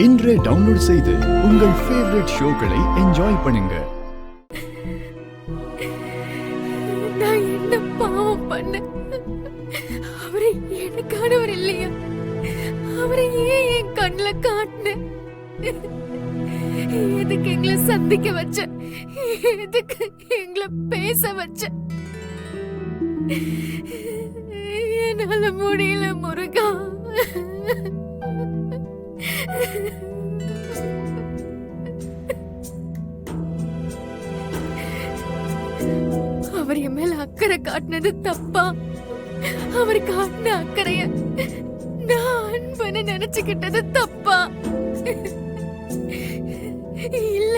இன்றே டவுன்லோட் செய்து உங்கள் ஃபேவரட் ஷோக்களை என்ஜாய் பண்ணுங்க. நான் என்ன பாவம் பண்ண? அவரை எனக்கானவர் இல்லையா? அவரை ஏன் என் கண்ணுல காட்டின? எதுக்கு எங்களை சந்திக்க வச்ச? எதுக்கு எங்களை பேச வச்ச? என்னால முடியல முருகா. அவர் என் மேல அக்கறை காட்டினது தப்பா? அவர் காட்டின அக்கறைய நான் அன்பன்னு நினைச்சுக்கிட்டது தப்பா? இல்ல,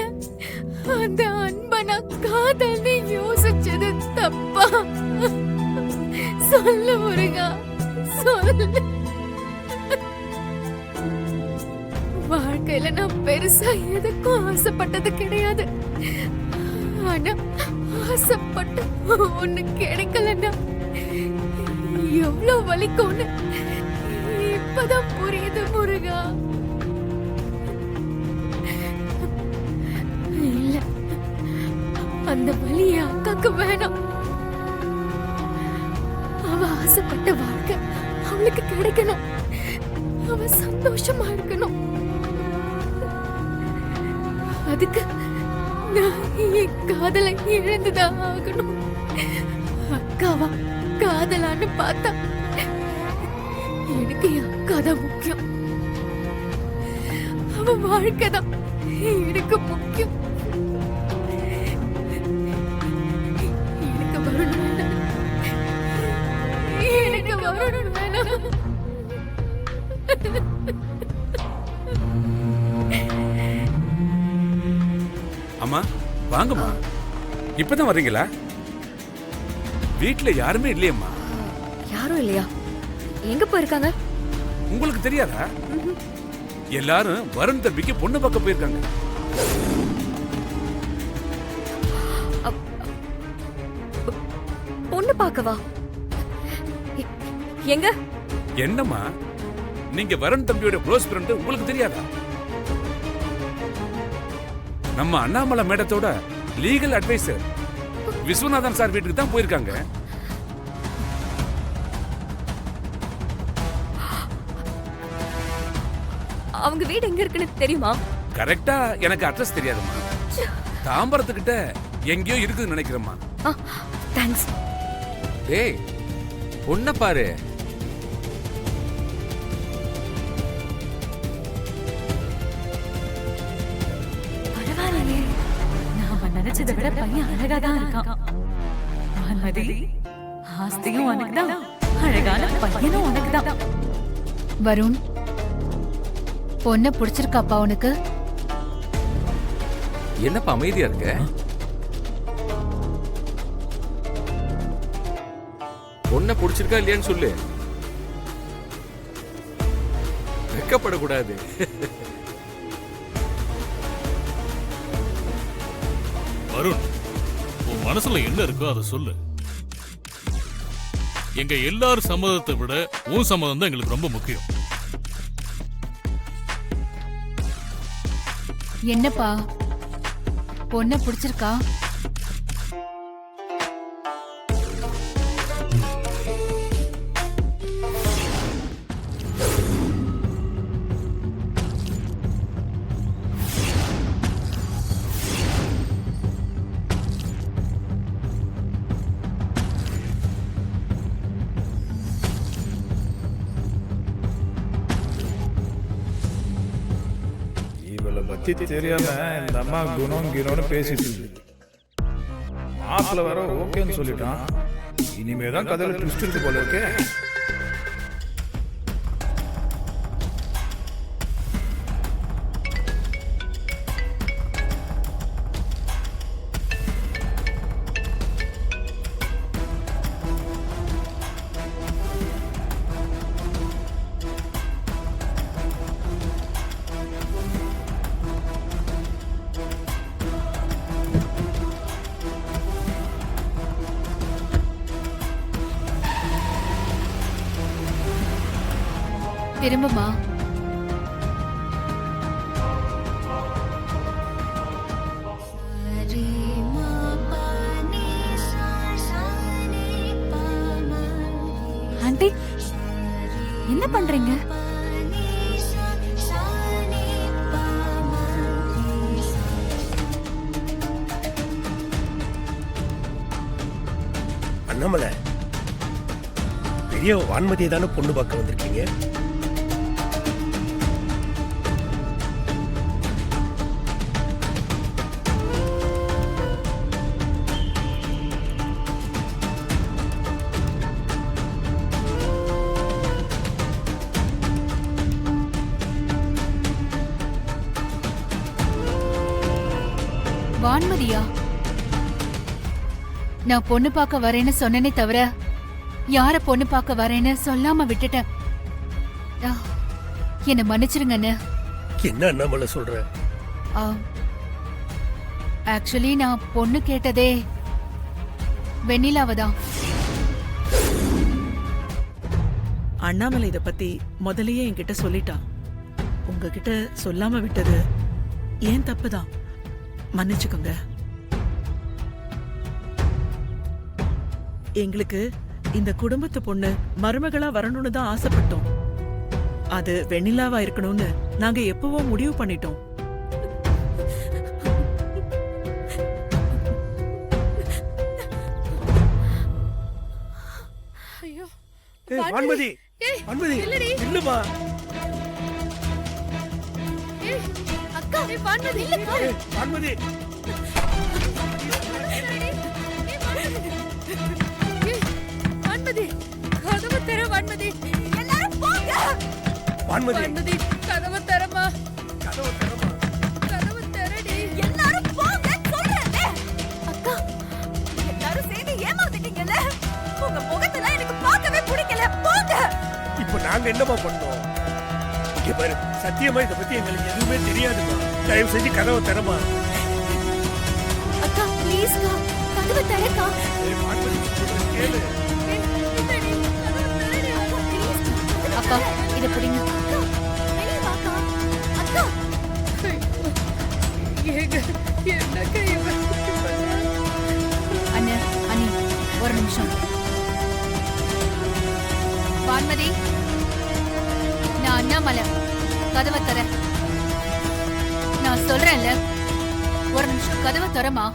அந்த அன்ப நான் காதல்னு யோசிச்சது தப்பா? சொல்லு முருகா, சொல்லு. வாழ்க்கையில நான் பெருசா எதுக்கும் ஆசைப்பட்டது கிடையாது. ஆனா ஆசைப்பட்டு ஒண்ணு கிடைக்கலன்னா எவ்வளவு வலிக்கும்னு இப்பதான் புரியுது முருகா. இல்ல, அந்த வலி என் அக்காக்கு வேணாம். அவ ஆசைப்பட்ட வாழ்க்கை அவளுக்கு கிடைக்கணும். அவ சந்தோஷமா இருக்கணும். அதுக்கு நான் என் காதலை இழந்துதான் ஆகணும். அக்காவா காதலான்னு பார்த்தா எனக்கு என் அக்காதான் முக்கியம். அவ வாழ்க்கைதான் எனக்கு முக்கியம். எனக்கு வரணும் வேணாம். எனக்கு வரணும் வேணாம். அம்மா வாங்கம்மா. இப்பதான் வர்றீங்களா? வீட்டுல யாருமே இல்லையம்மா. யாரும் இல்லையா? எங்க போயிருக்காங்க? உங்களுக்கு தெரியாதா? எல்லாரும் வருண் தம்பிக்கு பொண்ணு பார்க்க போயிருக்காங்க. பொண்ணு பார்க்கவா? எங்க? என்னம்மா, நீங்க வருண் தம்பியோட க்ளோஸ் ஃப்ரெண்ட், உங்களுக்கு தெரியாதா? நம்ம அண்ணாமலை மேடத்தோட லீகல் அட்வைசர் விஸ்வநாதன் சார் வீட்டுக்கு தான் போயிருக்காங்க. அவங்க வீடு எங்க இருக்குன்னு தெரியுமா? கரெக்டா எனக்கு அட்ரஸ் தெரியாதும்மா. தாம்பரத்துக்கிட்ட எங்கேயோ இருக்குதுன்னு நினைக்கிறேம்மா. தேங்க்ஸ். டேய், பொண்ண பாரு. பரவாயில்லையே, நாம நினைச்சதை விட பையன் அழகா தான் இருக்கான். மன்மதி, ஆஸ்தியும் உனக்குதான், அழகான பையனும் உனக்குதான். வருண், பொண்ண பிடிச்சிருக்காப்பா உனக்கு? என்னப்பா அமைதியா இருக்க? பொண்ண பிடிச்சிருக்கா இல்லையான்னு சொல்லு. வெக்கப்படக்கூடாது. வருண், உன் மனசுல என்ன இருக்கோ அதை சொல்லு. எங்க எல்லாரும் சம்மதத்தை விட உன் சம்மதம் தான் எங்களுக்கு ரொம்ப முக்கியம். என்னப்பா, பொண்ண பிடிச்சிருக்கா? பத்தி தெரியாம இந்த அம்மா குணம் கிணோன்னு பேசிட்டு இருக்கு. மாப்பிள்ள வர ஓகேன்னு சொல்லிட்டான். இனிமேதான் கதையில ட்விஸ்ட் இருக்கு போல இருக்கே. திரும்பமா. அண்ணாமலை பெரிய வான்மதியை தானே பொண்ணு பார்க்க வந்திருக்கீங்க. வான்மதியா? நான் பொண்ணு பார்க்க வரேன்னு சொன்னனே தவிர யார பொண்ணு பார்க்க வரேன்னு சொல்லாம விட்டுட்டேன். என்ன மன்னிச்சிருங்க அண்ணே. என்ன அண்ணாமலை சொல்ற? ஆக்சுவலி நான் பொண்ணு கேட்டதே வெண்ணிலாவதான். அண்ணாமலை இத பத்தி முதல்லயே என்கிட்ட சொல்லிட்டான். உங்ககிட்ட சொல்லாம விட்டது ஏன் தப்புதான், மன்னிச்சுக்கோங்க. எங்களுக்கு இந்த குடும்பத்து பொண்ணு மருமகளா வரணும்னு தான் ஆசைப்பட்டோம். அது வெண்ணிலாவா இருக்கணும்னு நாங்க எப்பவோ முடிவு பண்ணிட்டோம். ஐயோ வான்மதி, வான்மதி இல்லம்மா. அக்கா வான்மதி இல்லக்கா. வான்மதி வான்மதி கதவு தர. வான்மதி எல்லாரும் போங்க. வான்மதி வான்மதி கதவு தரமா. கதவு திறம்மா. கதவு தரடி. எல்லாரும் போங்க சொல்றேனே. அக்கா எல்லாரும் சேர்ந்து ஏமாத்திட்டீங்கல. உங்க முகத்துல எனக்கு பார்க்கவே பிடிக்கல. போங்க. இப்போ நாங்க என்னமா பண்ணோம்? இங்க பாரு, சத்தியமா இத பத்தி எங்களுக்கு எதுவுமே தெரியாதுமா. தயவு செஞ்சு கதவை திறமா. அக்கா ப்ளீஸ் கா கதவு தரக்கா. வான்மதி கேளு. அப்பா இத புடிங்க. அண்ணே அண்ணி ஒரு நிமிஷம். வான்மதி, நான் அண்ணாமலை. கதவை தர. நான் சொல்றேன்ல, ஒரு நிமிஷம் கதவை தரமா.